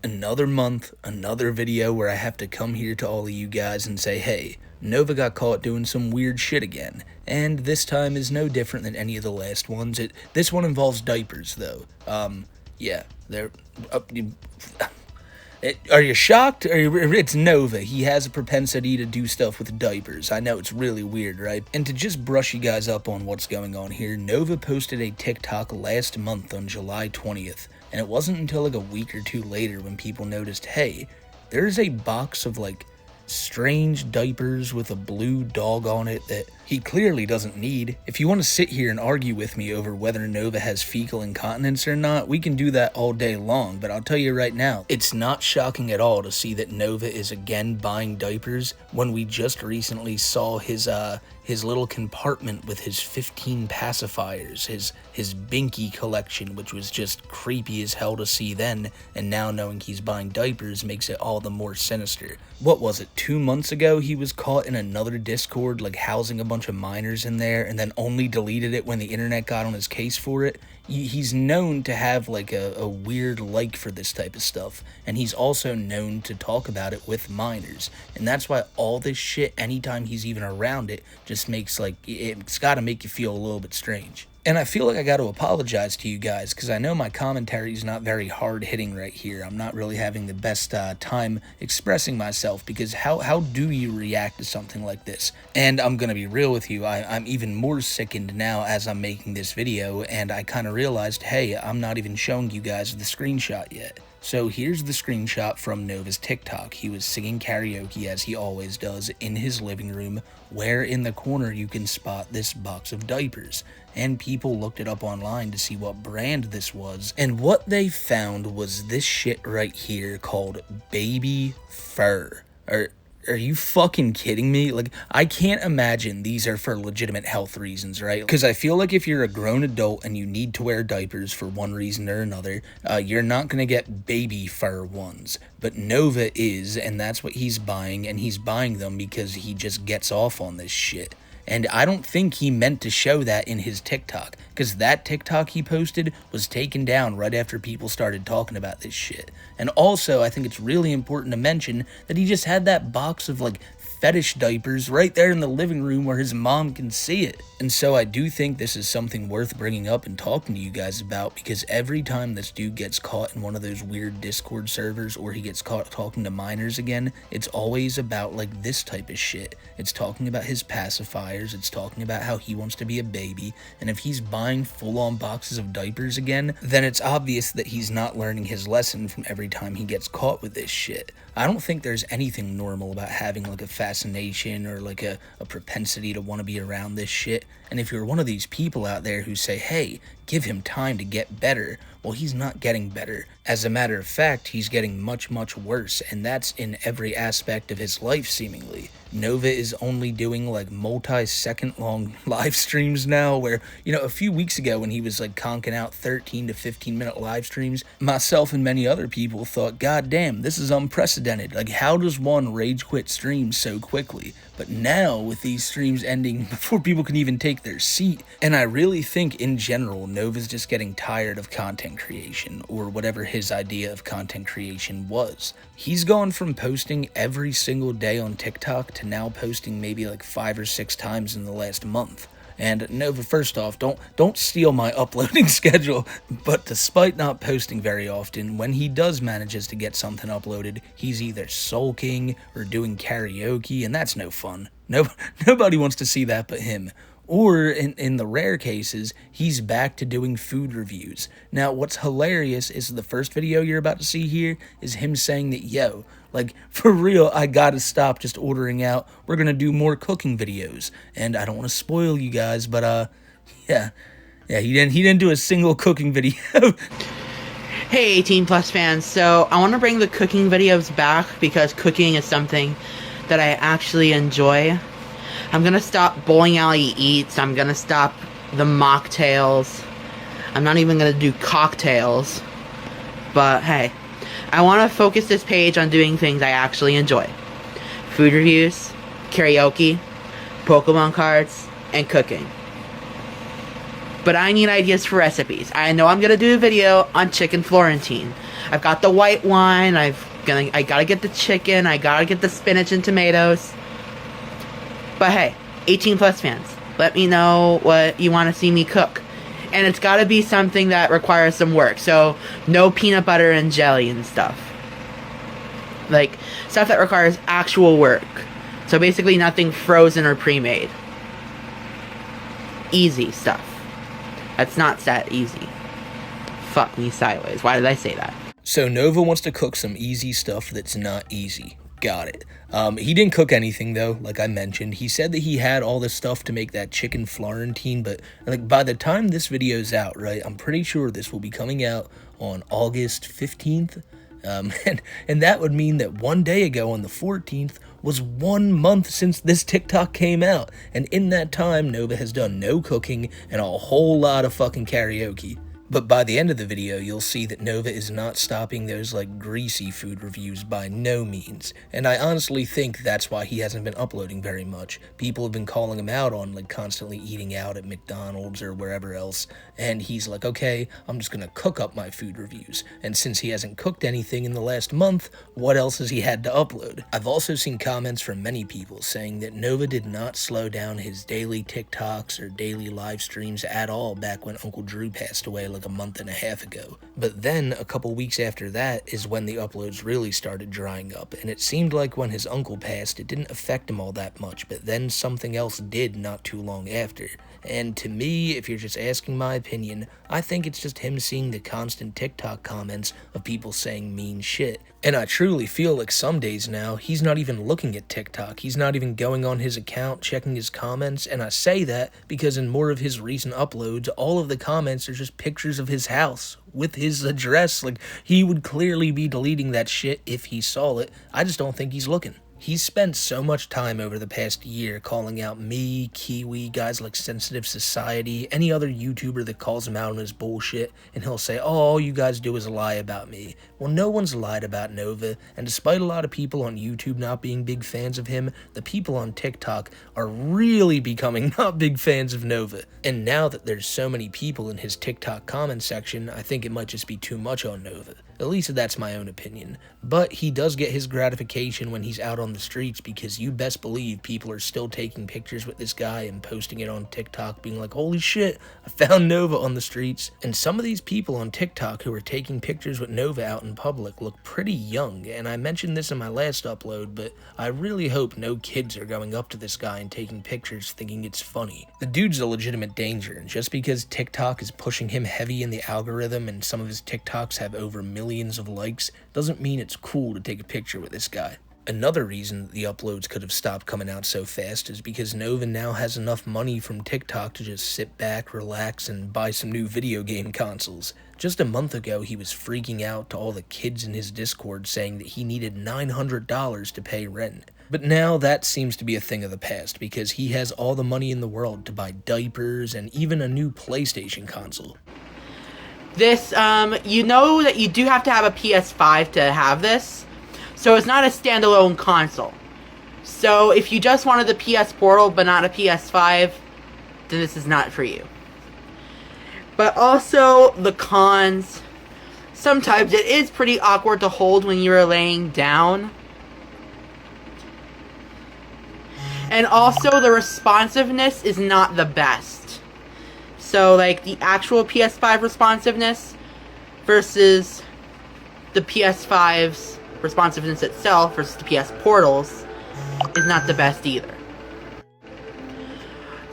Another month, another video where I have to come here to all of you guys and say, hey, Nova got caught doing some weird shit again. And this time is no different than any of the last ones. This one involves diapers, though. Yeah, they're... Are you shocked? It's Nova. He has a propensity to do stuff with diapers. I know, it's really weird, right? And to just brush you guys up on what's going on here, Nova posted a TikTok last month on July 20th. And it wasn't until like a week or two later when people noticed, hey, there's a box of like strange diapers with a blue dog on it that he clearly doesn't need. If you want to sit here and argue with me over whether Nova has fecal incontinence or not, we can do that all day long, but I'll tell you right now, it's not shocking at all to see that Nova is again buying diapers when we just recently saw his little compartment with his 15 pacifiers, his Binky collection, which was just creepy as hell to see then, and now knowing he's buying diapers makes it all the more sinister. What was it, 2 months ago he was caught in another Discord, like housing a bunch of minors in there, and then only deleted it when the internet got on his case for it? He's known to have like a weird like for this type of stuff, and he's also known to talk about it with minors, and that's why all this shit, anytime he's even around it, just makes like, it's gotta make you feel a little bit strange. And I feel like I got to apologize to you guys, because I know my commentary is not very hard-hitting right here. I'm not really having the best time expressing myself, because how do you react to something like this? And I'm going to be real with you, I'm even more sickened now as I'm making this video, and I kind of realized, hey, I'm not even showing you guys the screenshot yet. So here's the screenshot from Nova's TikTok. He was singing karaoke, as he always does, in his living room, where in the corner you can spot this box of diapers. And people looked it up online to see what brand this was, and what they found was this shit right here called Baby Fur. Are you fucking kidding me? Like, I can't imagine these are for legitimate health reasons, right? Because I feel like if you're a grown adult and you need to wear diapers for one reason or another, you're not going to get baby fur ones. But Nova is, and that's what he's buying, and he's buying them because he just gets off on this shit. And I don't think he meant to show that in his TikTok, because that TikTok he posted was taken down right after people started talking about this shit. And also, I think it's really important to mention that he just had that box of like fetish diapers right there in the living room where his mom can see it. And so I do think this is something worth bringing up and talking to you guys about, because every time this dude gets caught in one of those weird Discord servers, or he gets caught talking to minors again, it's always about like this type of shit. It's talking about his pacifiers, it's talking about how he wants to be a baby, and if he's buying full-on boxes of diapers again, then it's obvious that he's not learning his lesson from every time he gets caught with this shit. I don't think there's anything normal about having like a fascination or like a propensity to want to be around this shit. And if you're one of these people out there who say, hey, give him time to get better, well, he's not getting better. As a matter of fact, he's getting much, much worse, and that's in every aspect of his life, seemingly. Nova is only doing like multi-second long live streams now, where, you know, a few weeks ago when he was like conking out 13 to 15 minute live streams, myself and many other people thought, god damn, this is unprecedented. Like, how does one rage quit streams so quickly? But now, with these streams ending before people can even take their seat, and I really think in general, Nova's just getting tired of content creation, or whatever his idea of content creation was. He's gone from posting every single day on TikTok to now posting maybe like 5 or 6 times in the last month. And Nova, first off, don't steal my uploading schedule, but despite not posting very often, when he does manages to get something uploaded, he's either sulking or doing karaoke, and that's no fun. Nobody wants to see that but him. Or, in the rare cases, he's back to doing food reviews. Now, what's hilarious is the first video you're about to see here is him saying that, yo, like, for real, I gotta stop just ordering out. We're gonna do more cooking videos. And I don't want to spoil you guys, but, yeah, he didn't do a single cooking video. Hey, 18 plus fans, so I want to bring the cooking videos back because cooking is something that I actually enjoy. I'm gonna stop Bowling Alley Eats. I'm gonna stop the mocktails. I'm not even gonna do cocktails. But hey, I want to focus this page on doing things I actually enjoy. Food reviews, karaoke, Pokemon cards, and cooking. but I need ideas for recipes. I know I'm gonna do a video on chicken Florentine. I've got the white wine, I gotta get the chicken, I gotta get the spinach and tomatoes. But hey, 18 plus fans, let me know what you want to see me cook. And it's gotta be something that requires some work, so no peanut butter and jelly and stuff. Like, stuff that requires actual work. So basically nothing frozen or pre-made. Easy stuff. That's not that easy. Fuck me sideways. Why did I say that? So Nova wants to cook some easy stuff that's not easy. Got it. He didn't cook anything though, like I mentioned. He said that he had all this stuff to make that chicken Florentine, but like by the time this video's out, right, I'm pretty sure this will be coming out on August 15th. And that would mean that one day ago on the 14th was 1 month since this TikTok came out. And in that time, Nova has done no cooking and a whole lot of fucking karaoke. But by the end of the video, you'll see that Nova is not stopping those, like, greasy food reviews by no means. And I honestly think that's why he hasn't been uploading very much. People have been calling him out on, like, constantly eating out at McDonald's or wherever else. And he's like, okay, I'm just gonna cook up my food reviews. And since he hasn't cooked anything in the last month, what else has he had to upload? I've also seen comments from many people saying that Nova did not slow down his daily TikToks or daily live streams at all back when Uncle Drew passed away like a month and a half ago. But then a couple weeks after that is when the uploads really started drying up, and it seemed like when his uncle passed it didn't affect him all that much, but then something else did not too long after. And to me, if you're just asking my opinion, I think it's just him seeing the constant TikTok comments of people saying mean shit. And I truly feel like some days now, he's not even looking at TikTok. He's not even going on his account, checking his comments. And I say that because in more of his recent uploads, all of the comments are just pictures of his house with his address. Like, he would clearly be deleting that shit if he saw it. I just don't think he's looking. He's spent so much time over the past year calling out me, Kiwi, guys like Sensitive Society, any other YouTuber that calls him out on his bullshit, and he'll say, oh, all you guys do is lie about me. Well, no one's lied about Nova, and despite a lot of people on YouTube not being big fans of him, the people on TikTok are really becoming not big fans of Nova. And now that there's so many people in his TikTok comment section, I think it might just be too much on Nova. At least that's my own opinion. But he does get his gratification when he's out on the streets, because you best believe people are still taking pictures with this guy and posting it on TikTok being like, holy shit, I found Nova on the streets. And some of these people on TikTok who are taking pictures with Nova out in public look pretty young, and I mentioned this in my last upload, but I really hope no kids are going up to this guy and taking pictures thinking it's funny. The dude's a legitimate danger, and just because TikTok is pushing him heavy in the algorithm and some of his TikToks have over millions of likes doesn't mean it's cool to take a picture with this guy. Another reason that the uploads could have stopped coming out so fast is because Nova now has enough money from TikTok to just sit back, relax, and buy some new video game consoles. Just a month ago, he was freaking out to all the kids in his Discord saying that he needed $900 to pay rent. But now that seems to be a thing of the past because he has all the money in the world to buy diapers and even a new PlayStation console. This, you know that you do have to have a PS5 to have this. So it's not a standalone console. So if you just wanted the PS Portal but not a PS5, then this is not for you. But also the cons. Sometimes it is pretty awkward to hold when you're laying down. And also the responsiveness is not the best. So like the actual PS5 responsiveness versus the PS5's responsiveness itself versus the PS Portals is not the best either.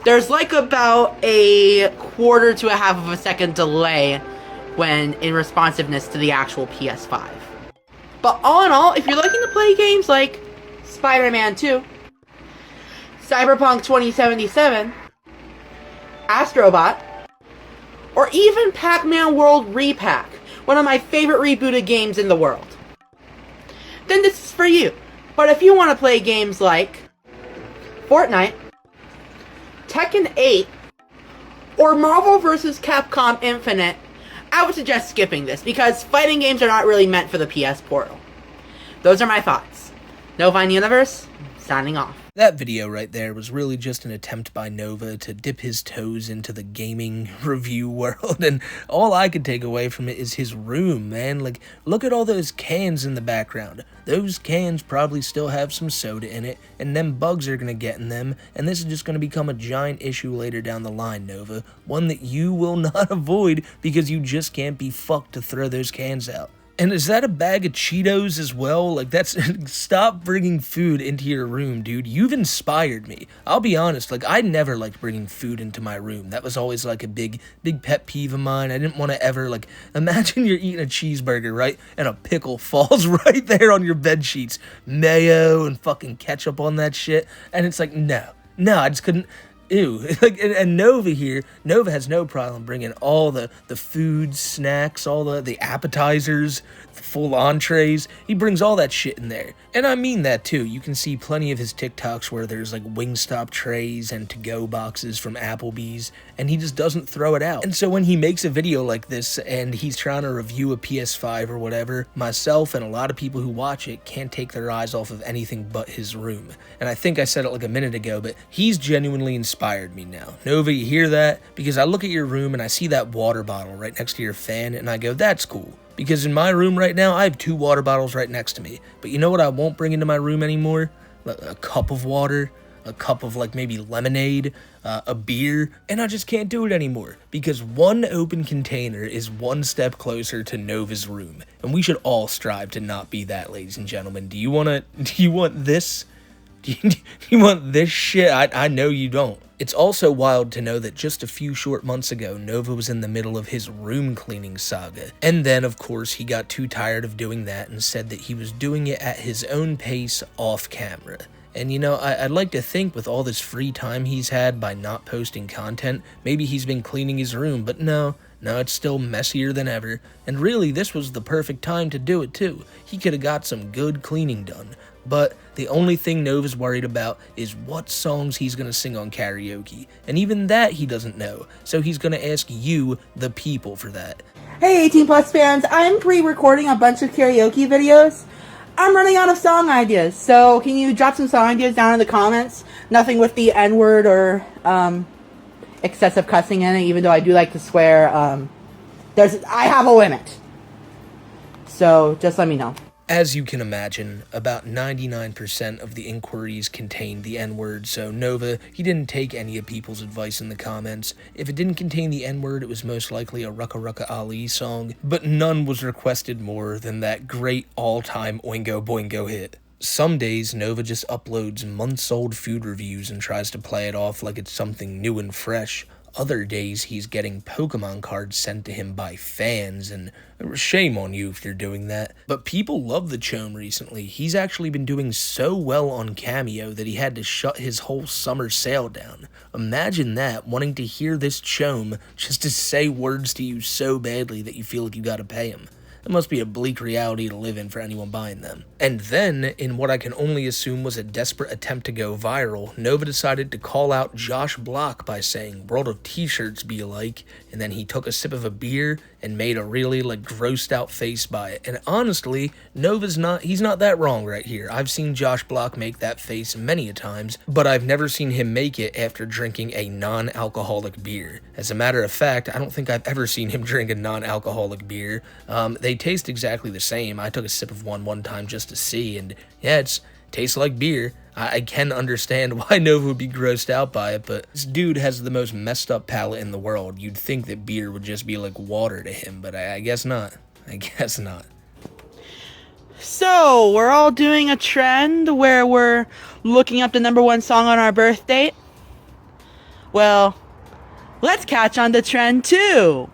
There's like about a quarter to a half of a second delay when in responsiveness to the actual PS5. But all in all, if you're looking to play games like Spider-Man 2, Cyberpunk 2077, Astrobot, or even Pac-Man World Repack, one of my favorite rebooted games in the world, then this is for you. But if you want to play games like Fortnite, Tekken 8, or Marvel vs. Capcom Infinite, I would suggest skipping this because fighting games are not really meant for the PS Portal. Those are my thoughts. Novine Universe, signing off. That video right there was really just an attempt by Nova to dip his toes into the gaming review world, and all I could take away from it is his room, man. Like, look at all those cans in the background. Those cans probably still have some soda in it, and them bugs are gonna get in them, and this is just gonna become a giant issue later down the line, Nova. One that you will not avoid because you just can't be fucked to throw those cans out. And is that a bag of Cheetos as well? Like, that's... Stop bringing food into your room, dude. You've inspired me. I'll be honest, like, I never liked bringing food into my room. That was always, like, a big pet peeve of mine. I didn't want to ever, like... Imagine you're eating a cheeseburger, right? And a pickle falls right there on your bed sheets. Mayo and fucking ketchup on that shit. And it's like, no, I just couldn't... Ew. Like, and Nova here, Nova has no problem bringing all the food, snacks, all the appetizers, the full entrees. He brings all that shit in there. And I mean that too. You can see plenty of his TikToks where there's like Wingstop trays and to-go boxes from Applebee's, and he just doesn't throw it out. And so when he makes a video like this and he's trying to review a PS5 or whatever, myself and a lot of people who watch it can't take their eyes off of anything but his room. And I think I said it like a minute ago, but he's genuinely inspired me now. Nova, you hear that? Because I look at your room and I see that water bottle right next to your fan and I go, that's cool. Because in my room right now, I have 2 water bottles right next to me. But you know what I won't bring into my room anymore? A cup of water, a cup of like maybe lemonade, a beer, and I just can't do it anymore. Because one open container is one step closer to Nova's room. And we should all strive to not be that, ladies and gentlemen. Do you want this? Do you want this shit? I know you don't. It's also wild to know that just a few short months ago, Nova was in the middle of his room cleaning saga. And then, of course, he got too tired of doing that and said that he was doing it at his own pace off camera. And you know, I'd like to think with all this free time he's had by not posting content, maybe he's been cleaning his room, but no, it's still messier than ever. And really, this was the perfect time to do it too. He could have got some good cleaning done. But the only thing Nova's worried about is what songs he's going to sing on karaoke. And even that he doesn't know. So he's going to ask you, the people, for that. Hey 18 Plus fans, I'm pre-recording a bunch of karaoke videos. I'm running out of song ideas, so can you drop some song ideas down in the comments? Nothing with the N-word or excessive cussing in it, even though I do like to swear. I have a limit. So just let me know. As you can imagine, about 99% of the inquiries contained the N-word, so Nova, he didn't take any of people's advice in the comments. If it didn't contain the N-word, it was most likely a Rucka Rucka Ali song, but none was requested more than that great all-time Oingo Boingo hit. Some days, Nova just uploads months-old food reviews and tries to play it off like it's something new and fresh. Other days, he's getting Pokemon cards sent to him by fans, and shame on you if you're doing that. But people love the Chome recently. He's actually been doing so well on Cameo that he had to shut his whole summer sale down. Imagine that, wanting to hear this Chome just to say words to you so badly that you feel like you gotta pay him. It must be a bleak reality to live in for anyone buying them. And then, in what I can only assume was a desperate attempt to go viral, Nova decided to call out Josh Block by saying, "World of T-shirts be alike," and then he took a sip of a beer and made a really, grossed out face by it. And honestly, he's not that wrong right here. I've seen Josh Block make that face many a times, but I've never seen him make it after drinking a non-alcoholic beer. As a matter of fact, I don't think I've ever seen him drink a non-alcoholic beer. They taste exactly the same. I took a sip of one time just to see, and yeah, it tastes like beer. I can understand why Nova would be grossed out by it, but this dude has the most messed up palate in the world. You'd think that beer would just be like water to him, but I guess not. I guess not. So, we're all doing a trend where we're looking up the #1 song on our birth date? Well, let's catch on the trend too!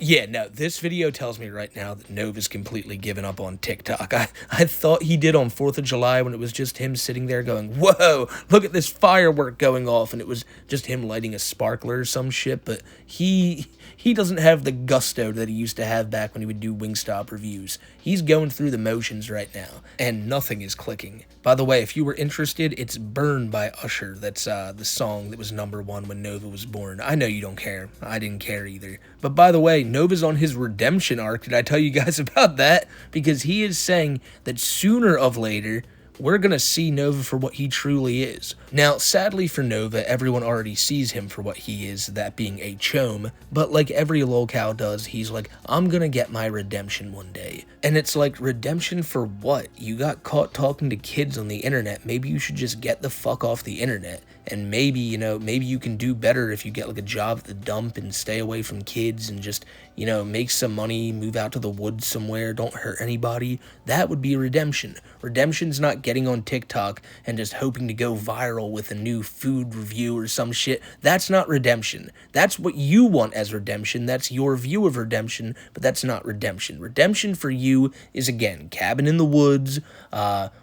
Yeah, no, this video tells me right now that Nova's completely given up on TikTok. I thought he did on 4th of July when it was just him sitting there going, whoa, look at this firework going off, and it was just him lighting a sparkler or some shit, but he doesn't have the gusto that he used to have back when he would do Wingstop reviews. He's going through the motions right now, and nothing is clicking. By the way, if you were interested, it's Burn by Usher. That's the song that was #1 when Nova was born. I know you don't care. I didn't care either. But by the way, Nova's on his redemption arc. Did I tell you guys about that? Because he is saying that sooner or later, we're gonna see Nova for what he truly is. Now, sadly for Nova, everyone already sees him for what he is, that being a chome, but like every lolcow does, he's like, I'm gonna get my redemption one day. And it's like, redemption for what? You got caught talking to kids on the internet, maybe you should just get the fuck off the internet. And maybe, you know, maybe you can do better if you get like a job at the dump and stay away from kids and just, you know, make some money, move out to the woods somewhere, don't hurt anybody. That would be redemption. Redemption's not getting on TikTok and just hoping to go viral with a new food review or some shit. That's not redemption. That's what you want as redemption. That's your view of redemption, but that's not redemption. Redemption for you is, again, cabin in the woods,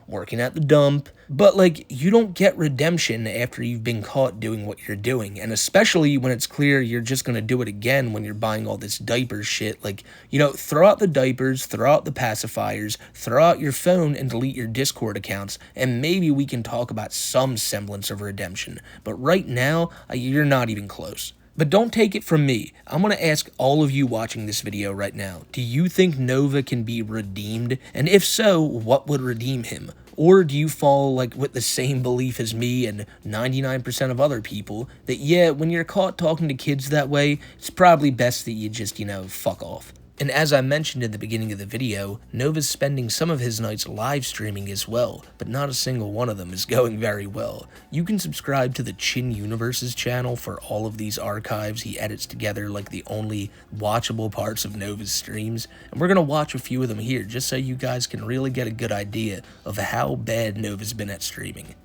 working at the dump. But, like, you don't get redemption after you've been caught doing what you're doing. And especially when it's clear you're just gonna do it again when you're buying all this diaper shit. Like, you know, throw out the diapers, throw out the pacifiers, throw out your phone and delete your Discord accounts, and maybe we can talk about some semblance of redemption. But right now, you're not even close. But don't take it from me. I'm going to ask all of you watching this video right now, do you think Nova can be redeemed? And if so, what would redeem him? Or do you fall like with the same belief as me and 99% of other people that, yeah, when you're caught talking to kids that way, it's probably best that you just, you know, fuck off. And as I mentioned in the beginning of the video, Nova's spending some of his nights live streaming as well, but not a single one of them is going very well. You can subscribe to the Chin Universe's channel for all of these archives he edits together, like the only watchable parts of Nova's streams, and we're gonna watch a few of them here just so you guys can really get a good idea of how bad Nova's been at streaming.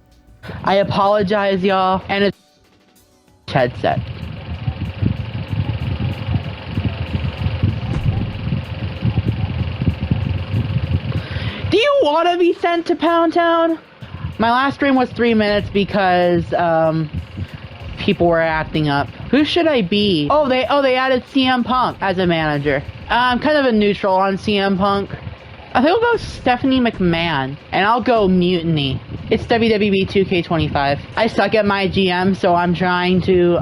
I apologize, y'all, and it's headset. Do you want to be sent to Pound Town? My last stream was 3 minutes because people were acting up. Who should I be? Oh, they added CM Punk as a manager. I'm kind of a neutral on CM Punk. I think I'll go Stephanie McMahon, and I'll go Mutiny. It's WWE 2K25. I suck at my GM, so I'm trying to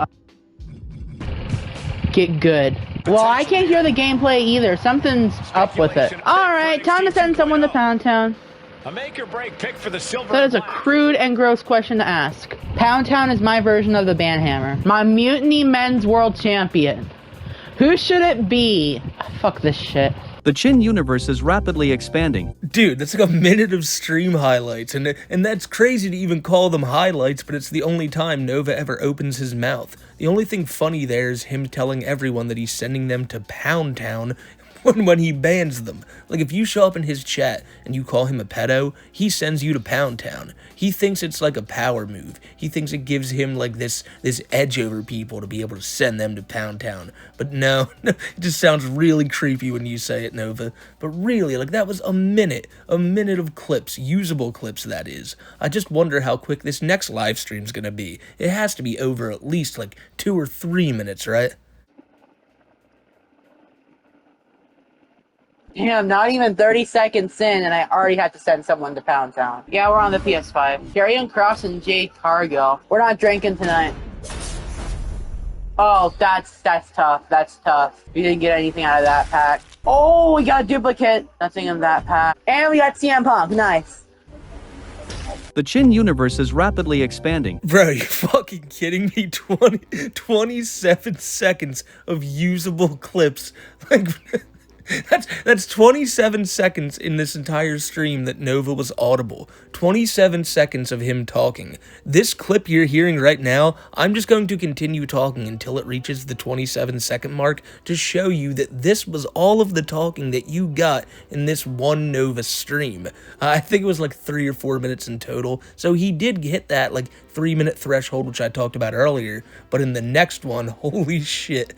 get good. Well, I can't hear the gameplay either. Something's up with it. Alright, time to send someone to Pound Town. A make or break pick for the silver. That is a crude and gross question to ask. Pound Town is my version of the Banhammer. My Mutiny Men's World Champion. Who should it be? Fuck this shit. The Chin universe is rapidly expanding. Dude, that's like a minute of stream highlights, and that's crazy to even call them highlights, but it's the only time Nova ever opens his mouth. The only thing funny there is him telling everyone that he's sending them to Pound Town when he bans them. Like, if you show up in his chat and you call him a pedo, he sends you to Pound Town. He thinks it's like a power move. He thinks it gives him like this edge over people to be able to send them to Pound Town. But no, it just sounds really creepy when you say it, Nova. But really, like, that was a minute of clips, usable clips, that is. I just wonder how quick this next live stream's gonna be. It has to be over at least like 2 or 3 minutes, right? Damn, not even 30 seconds in, and I already had to send someone to Pound Town. Yeah, we're on the PS5. Karrion Kross and Jade Cargill. We're not drinking tonight. Oh, that's tough. That's tough. We didn't get anything out of that pack. Oh, we got a duplicate. Nothing in that pack. And we got CM Punk. Nice. The Chin universe is rapidly expanding. Bro, you fucking kidding me? 27 seconds of usable clips. Like, that's 27 seconds in this entire stream that Nova was audible. 27 seconds of him talking. This clip you're hearing right now, I'm just going to continue talking until it reaches the 27-second mark to show you that this was all of the talking that you got in this one Nova stream. I think it was like 3 or 4 minutes in total, so he did hit that like 3-minute threshold, which I talked about earlier, but in the next one, holy shit.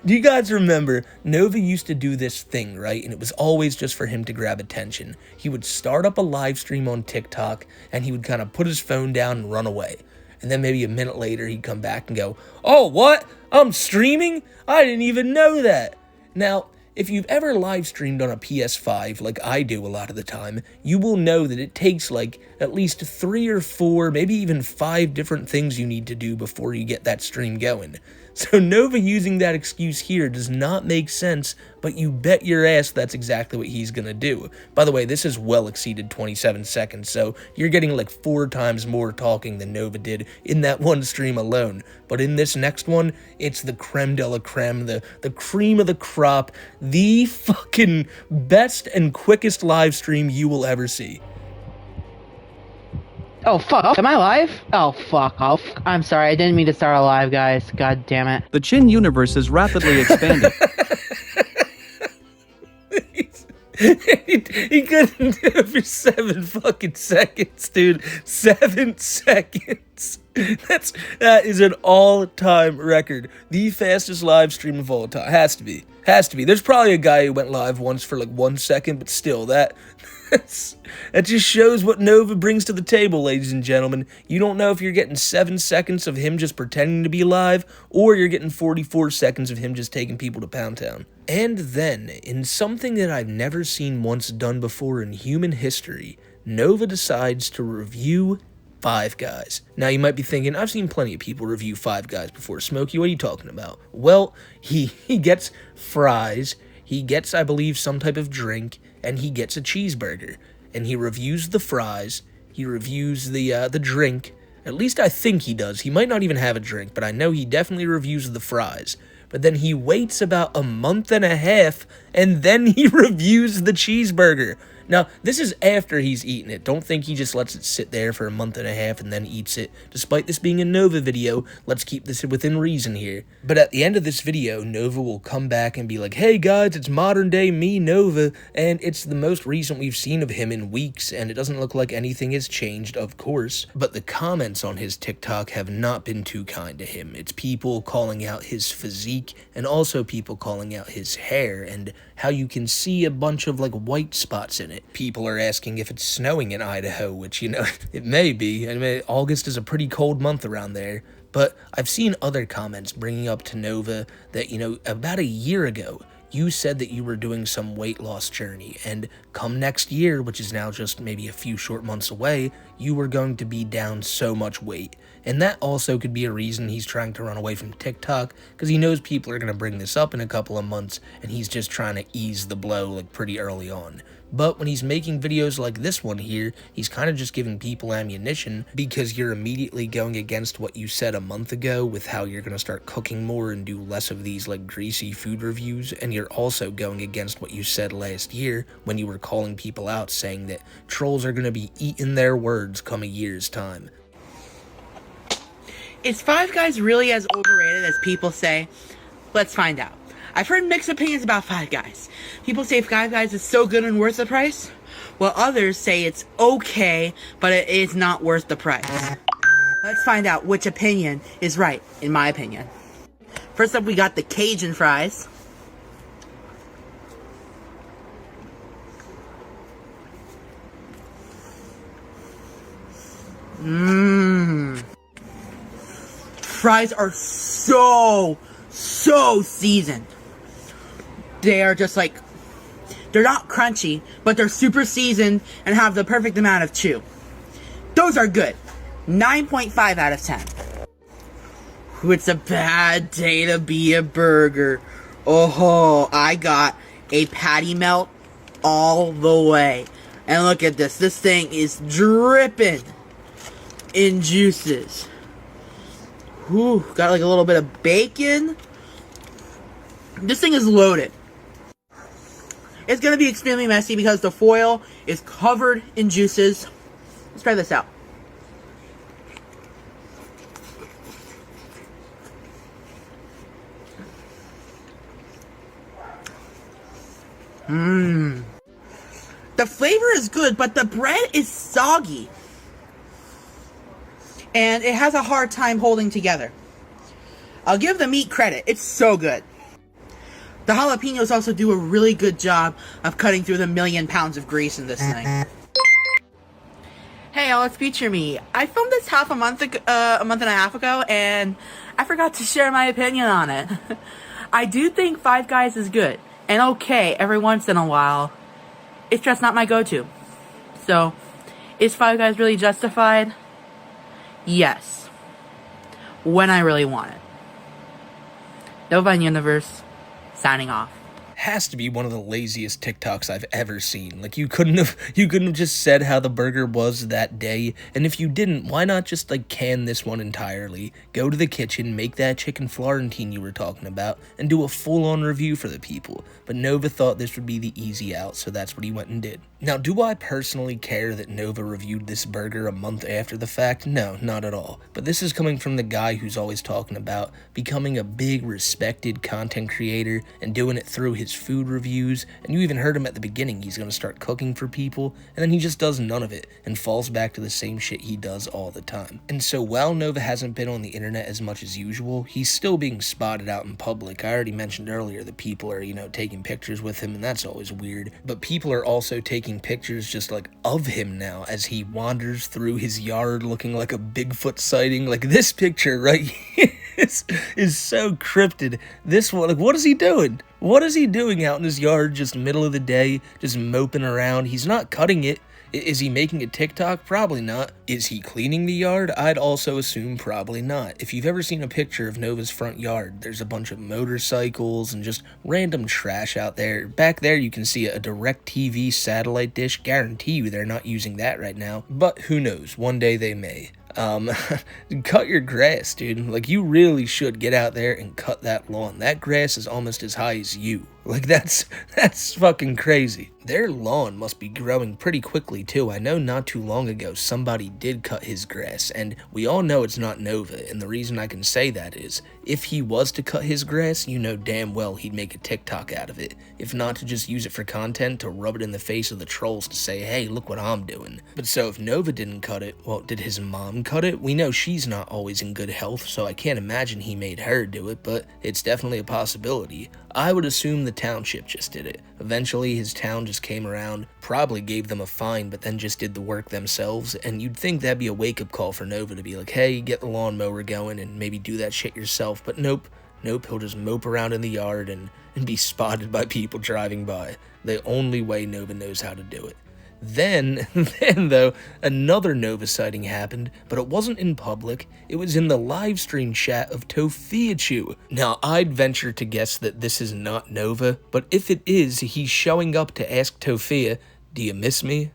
Do you guys remember, Nova used to do this thing, right? And it was always just for him to grab attention. He would start up a live stream on TikTok, and he would kind of put his phone down and run away. And then maybe a minute later, he'd come back and go, "Oh, what? I'm streaming? I didn't even know that." Now, if you've ever live streamed on a PS5, like I do a lot of the time, you will know that it takes like at least 3 or 4, maybe even 5 different things you need to do before you get that stream going. So Nova using that excuse here does not make sense, but you bet your ass that's exactly what he's gonna do. By the way, this has well exceeded 27 seconds, so you're getting like 4 times more talking than Nova did in that one stream alone. But in this next one, it's the creme de la creme, the cream of the crop, the fucking best and quickest live stream you will ever see. Oh, fuck off. Am I live? Oh, fuck off. I'm sorry. I didn't mean to start a live, guys. God damn it. The Chin universe is rapidly expanding. He couldn't do it for 7 fucking seconds, dude. 7 seconds. That is an all-time record. The fastest live stream of all time. Has to be. There's probably a guy who went live once for like 1 second, but still, that just shows what Nova brings to the table, ladies and gentlemen. You don't know if you're getting 7 seconds of him just pretending to be live, or you're getting 44 seconds of him just taking people to Pound Town. And then, in something that I've never seen once done before in human history, Nova decides to review Five Guys. Now you might be thinking, I've seen plenty of people review Five Guys before. Smokey, what are you talking about? Well, he gets fries, he gets, I believe, some type of drink, and he gets a cheeseburger. And he reviews the fries, he reviews the drink. At least I think he does. He might not even have a drink, but I know he definitely reviews the fries. But then he waits about a month and a half, and then he reviews the cheeseburger. Now, this is after he's eaten it. Don't think he just lets it sit there for a month and a half and then eats it. Despite this being a Nova video, let's keep this within reason here. But at the end of this video, Nova will come back and be like, hey guys, it's modern day me, Nova, and it's the most recent we've seen of him in weeks, and it doesn't look like anything has changed, of course. But the comments on his TikTok have not been too kind to him. It's people calling out his physique, and also people calling out his hair, and how you can see a bunch of like white spots in it. People are asking if it's snowing in Idaho, which, you know, it may be. I mean, August is a pretty cold month around there. But I've seen other comments bringing up to Nova that, you know, about a year ago, you said that you were doing some weight loss journey, and come next year, which is now just maybe a few short months away, you were going to be down so much weight. And that also could be a reason he's trying to run away from TikTok, because he knows people are going to bring this up in a couple of months, and he's just trying to ease the blow like pretty early on. But when he's making videos like this one here, he's kind of just giving people ammunition, because you're immediately going against what you said a month ago with how you're going to start cooking more and do less of these like greasy food reviews, and you're also going against what you said last year when you were calling people out saying that trolls are going to be eating their words come a year's time. Is Five Guys really as overrated as people say? Let's find out. I've heard mixed opinions about Five Guys. People say Five Guys is so good and worth the price, while others say it's okay, but it is not worth the price. Let's find out which opinion is right, in my opinion. First up, we got the Cajun fries. Fries are so seasoned. They are just like, they're not crunchy, but they're super seasoned and have the perfect amount of chew. Those are good. 9.5 out of 10. Ooh, it's a bad day to be a burger. Oh, I got a patty melt all the way. And look at this. This thing is dripping in juices. Ooh, got like a little bit of bacon. This thing is loaded. It's going to be extremely messy because the foil is covered in juices. Let's try this out. The flavor is good, but the bread is soggy. And it has a hard time holding together. I'll give the meat credit. It's so good. The jalapenos also do a really good job of cutting through the 1,000,000 pounds of grease in this thing. Hey, let's feature me. I filmed this a month and a half ago, and I forgot to share my opinion on it. I do think Five Guys is good and okay every once in a while. It's just not my go-to. So, is Five Guys really justified? Yes. When I really want it. Nova Universe, signing off. Has to be one of the laziest TikToks I've ever seen. Like, you couldn't have just said how the burger was that day, and if you didn't, why not just like can this one entirely, go to the kitchen, make that chicken Florentine you were talking about, and do a full-on review for the people. But Nova thought this would be the easy out, so that's what he went and did. Now, do I personally care that Nova reviewed this burger a month after the fact? No, not at all. But this is coming from the guy who's always talking about becoming a big, respected content creator and doing it through his food reviews, and you even heard him at the beginning, he's gonna start cooking for people, and then he just does none of it and falls back to the same shit he does all the time. And so while Nova hasn't been on the internet as much as usual, he's still being spotted out in public. I already mentioned earlier that people are, taking pictures with him, and that's always weird, but people are also taking pictures just like of him now as he wanders through his yard looking like a Bigfoot sighting. Like, this picture right here is so cryptid. This one, like, what is he doing? What is he doing out in his yard just middle of the day, just moping around? He's not cutting it. Is he making a TikTok? Probably not. Is he cleaning the yard? I'd also assume probably not. If you've ever seen a picture of Nova's front yard, there's a bunch of motorcycles and just random trash out there. Back there you can see a DirecTV satellite dish. Guarantee you they're not using that right now. But who knows? One day they may. Cut your grass, dude. Like, you really should get out there and cut that lawn. That grass is almost as high as you. Like, that's fucking crazy. Their lawn must be growing pretty quickly, too. I know not too long ago somebody did cut his grass, and we all know it's not Nova, and the reason I can say that is, if he was to cut his grass, you know damn well he'd make a TikTok out of it. If not to just use it for content, to rub it in the face of the trolls to say, hey, look what I'm doing. But so if Nova didn't cut it, well, did his mom cut it? We know she's not always in good health, so I can't imagine he made her do it, but it's definitely a possibility. I would assume the township just did it. Eventually, his town just came around, probably gave them a fine, but then just did the work themselves, and you'd think that'd be a wake-up call for Nova to be like, hey, get the lawnmower going and maybe do that shit yourself, but nope, he'll just mope around in the yard and be spotted by people driving by. The only way Nova knows how to do it. Then though, another Nova sighting happened, but it wasn't in public, it was in the live stream chat of Tofiachu. Now, I'd venture to guess that this is not Nova, but if it is, he's showing up to ask Tofia, do you miss me?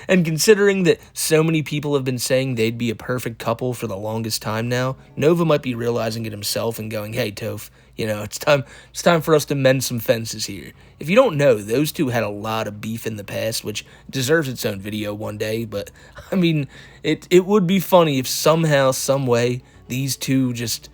And considering that so many people have been saying they'd be a perfect couple for the longest time now, Nova might be realizing it himself and going, hey, Toph, it's time for us to mend some fences here. If you don't know, those two had a lot of beef in the past, which deserves its own video one day, but, I mean, it would be funny if somehow, some way, these two just,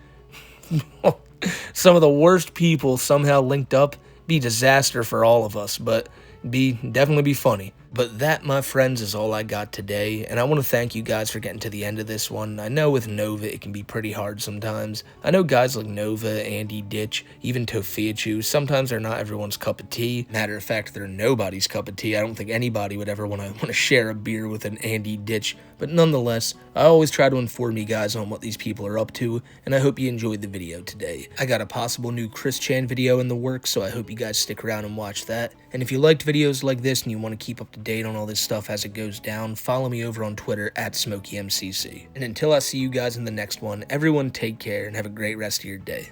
some of the worst people somehow linked up. Be disaster for all of us, but definitely be funny. But that, my friends, is all I got today, and I want to thank you guys for getting to the end of this one. I know with Nova it can be pretty hard sometimes. I know guys like Nova, Andy Ditch, even Tofiachu, sometimes they're not everyone's cup of tea. Matter of fact, they're nobody's cup of tea. I don't think anybody would ever want to share a beer with an Andy Ditch, but nonetheless, I always try to inform you guys on what these people are up to, and I hope you enjoyed the video today. I got a possible new Chris Chan video in the works, so I hope you guys stick around and watch that. And if you liked videos like this and you want to keep up to date on all this stuff as it goes down, follow me over on Twitter at SmokeyMcC. And until I see you guys in the next one, everyone take care and have a great rest of your day.